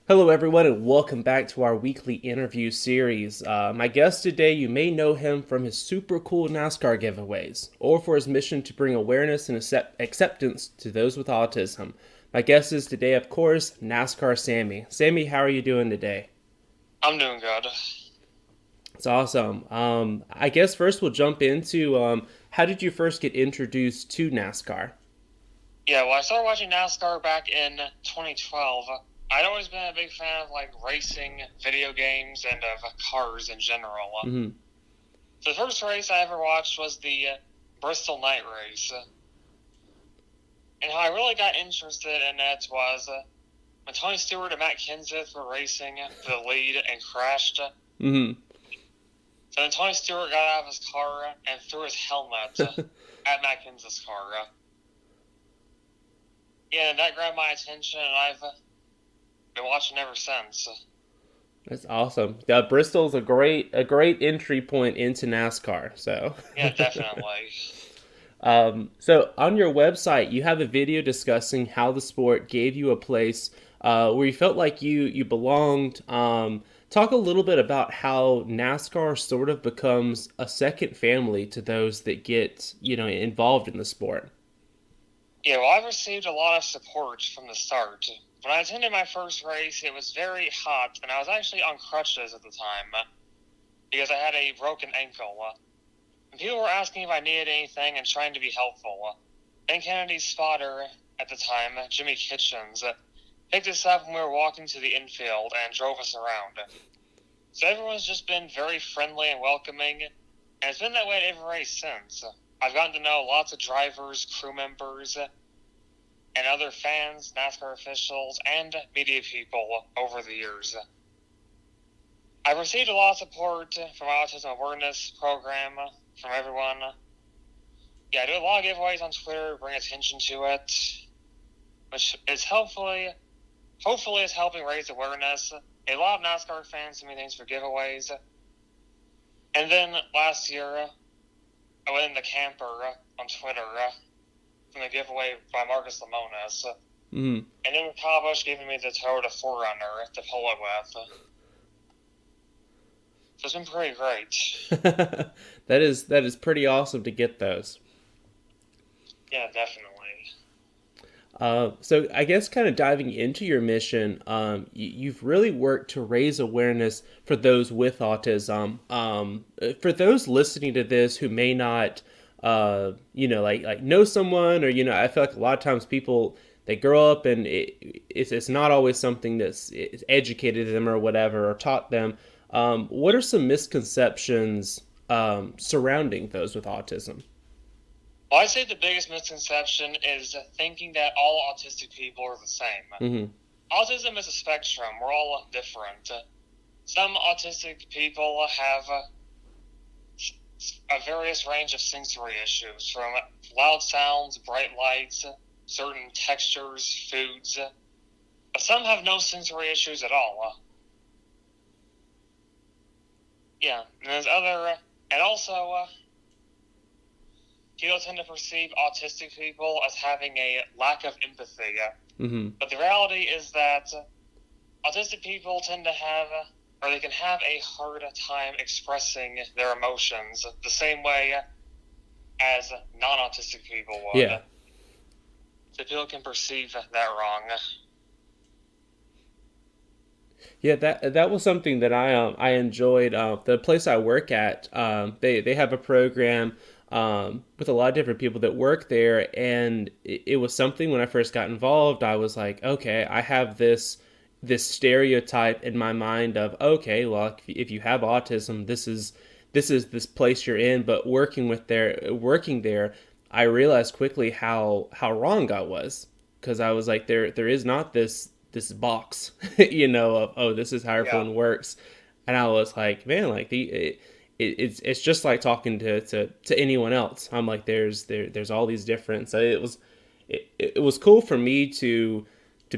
Hello, everyone, and welcome back to our weekly interview series. My guest today, you may know him from his super cool NASCAR giveaways or for his mission to bring awareness and acceptance to those with autism. My guest is today, of course, NASCAR Sammy. Sammy, how are you doing today? I'm doing good. It's awesome. I guess first we'll jump into how did you first get introduced to NASCAR? Yeah, well, I started watching NASCAR back in 2012. I'd always been a big fan of like racing, video games, and of cars in general. Hmm. So the first race I ever watched was the Bristol Night Race, and how I really got interested in it was when Tony Stewart and Matt Kenseth were racing for the lead and crashed. Hmm. So then Tony Stewart got out of his car and threw his helmet at Matt Kenseth's car. Yeah, and that grabbed my attention, and I've been watching ever since. That's awesome. Bristol's a great entry point into NASCAR. So. Yeah, definitely. So on your website, you have a video discussing how the sport gave you a place where you felt like you belonged. Talk a little bit about how NASCAR sort of becomes a second family to those that get involved in the sport. Yeah, well, I've received a lot of support from the start. When I attended my first race, it was very hot, and I was actually on crutches at the time because I had a broken ankle. And people were asking if I needed anything and trying to be helpful. Ben Kennedy's spotter at the time, Jimmy Kitchens, picked us up when we were walking to the infield and drove us around. So everyone's just been very friendly and welcoming, and it's been that way at every race since. I've gotten to know lots of drivers, crew members, and other fans, NASCAR officials, and media people over the years. I've received a lot of support from my autism awareness program from everyone. Yeah, I do a lot of giveaways on Twitter, bring attention to it, which is hopefully is helping raise awareness. A lot of NASCAR fans send me things for giveaways. And then last year, I went in the camper on Twitter from the giveaway by Marcus Lemonis. Mm. And then Kyle Busch giving me the Toyota 4Runner to pull it with. So it's been pretty great. That is pretty awesome to get those. Yeah, definitely. So I guess kind of diving into your mission, you've really worked to raise awareness for those with autism. For those listening to this who may not, like know someone, or I feel like a lot of times people they grow up and it's not always something that's it's educated them or whatever or taught them. What are some misconceptions surrounding those with autism? Well, I'd say the biggest misconception is thinking that all autistic people are the same. Hmm. Autism is a spectrum. We're all different. Some autistic people have a various range of sensory issues, from loud sounds, bright lights, certain textures, foods. But some have no sensory issues at all. Yeah, and there's other, and also people tend to perceive autistic people as having a lack of empathy. Hmm. But the reality is that autistic people tend to have, or they can have a hard time expressing their emotions the same way as non-autistic people would. Yeah. So people can perceive that wrong. Yeah, that was something that I enjoyed. The place I work at, they have a program with a lot of different people that work there, and it was something when I first got involved. I was like, okay, I have this stereotype in my mind of okay, well, if you have autism, this is this place you're in. But working there, I realized quickly how wrong I was because I was like, there is not this box, of oh, this is how Yeah. everyone works, and I was like, man, like it's just like talking to anyone else. I'm like, there's all these different. So it was cool for me to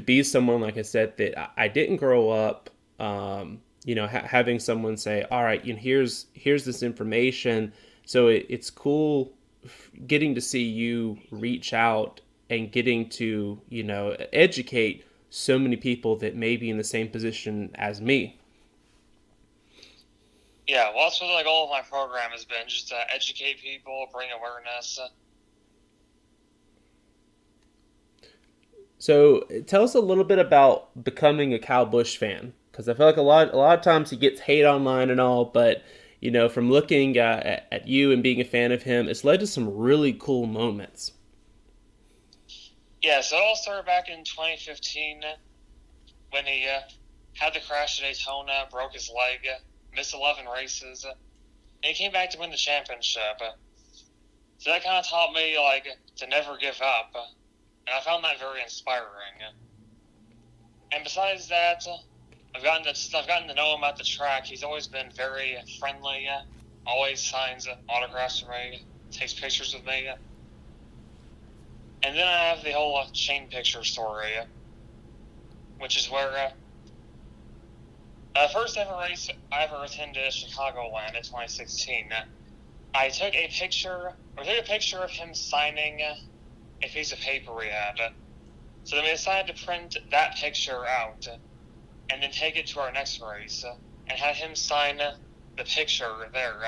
be someone like I said that I didn't grow up. Having someone say, all right, here's this information. So it's cool getting to see you reach out and getting to educate so many people that may be in the same position as me. Yeah, well, that's what like all of my program has been, just to educate people, bring awareness. So tell us a little bit about becoming a Kyle Busch fan, because I feel like a lot of times he gets hate online and all, but from looking at you and being a fan of him, it's led to some really cool moments. Yeah, so it all started back in 2015 when he had the crash at Daytona, broke his leg, missed 11 races, and he came back to win the championship. So that kind of taught me like to never give up, and I found that very inspiring. And besides that, I've gotten to know him at the track. He's always been very friendly, always signs autographs for me, takes pictures with me. And then I have the whole chain picture story, which is where first ever race I ever attended at Chicagoland in 2016. I took a picture of him signing a piece of paper we had. So then we decided to print that picture out and then take it to our next race and had him sign the picture there.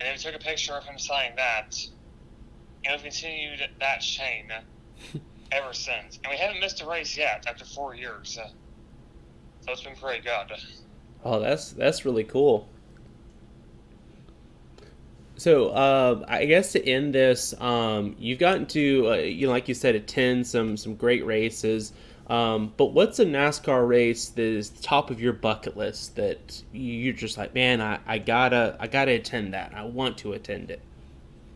And then we took a picture of him signing that, and we've continued that chain ever since. And we haven't missed a race yet after 4 years. So it's been pretty good. Oh, that's really cool. So I guess to end this, you've gotten to like you said, attend some great races. But what's a NASCAR race that is top of your bucket list that you're just like, man, I gotta attend that. I want to attend it.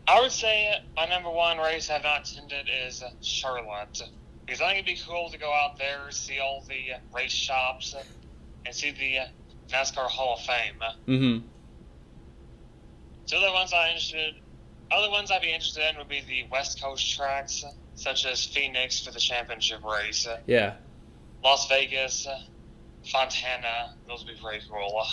I would say my number one race I've not attended is Charlotte. Because I think it'd be cool to go out there, see all the race shops, and see the NASCAR Hall of Fame. Mm-hmm. So other ones I'd be interested in would be the West Coast tracks, such as Phoenix for the championship race, Yeah. Las Vegas, Fontana. Those would be pretty cool.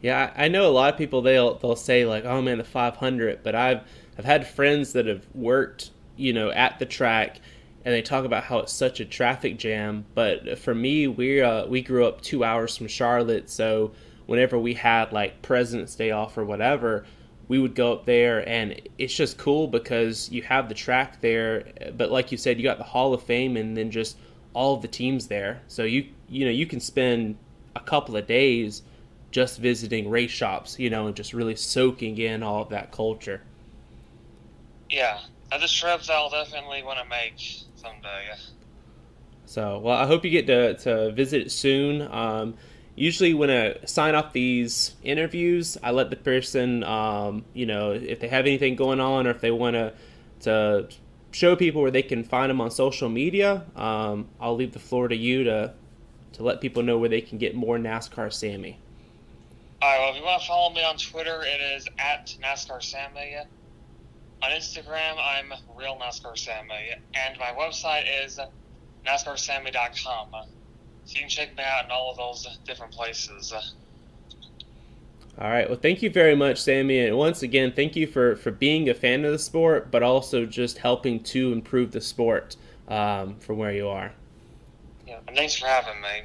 Yeah, I know a lot of people they'll say like, "Oh man, the 500," but I've had friends that have worked, at the track, and they talk about how it's such a traffic jam. But for me, we grew up 2 hours from Charlotte, so whenever we had like President's Day off or whatever, we would go up there, and it's just cool because you have the track there, but like you said, you got the Hall of Fame, and then just all of the teams there. So you can spend a couple of days just visiting race shops, and just really soaking in all of that culture. Yeah, that's a trip that I'll definitely want to make someday. So, well, I hope you get to visit it soon. Usually, when I sign off these interviews, I let the person, if they have anything going on or if they want to show people where they can find them on social media, I'll leave the floor to you to let people know where they can get more NASCAR Sammy. Alright, well, if you want to follow me on Twitter, it is at NASCAR Sammy. On Instagram, I'm Real NASCAR Sammy. And my website is NASCARSammy.com. So you can check me out in all of those different places. All right. Well, thank you very much, Sammy. And once again, thank you for being a fan of the sport, but also just helping to improve the sport from where you are. Yeah, and thanks for having me.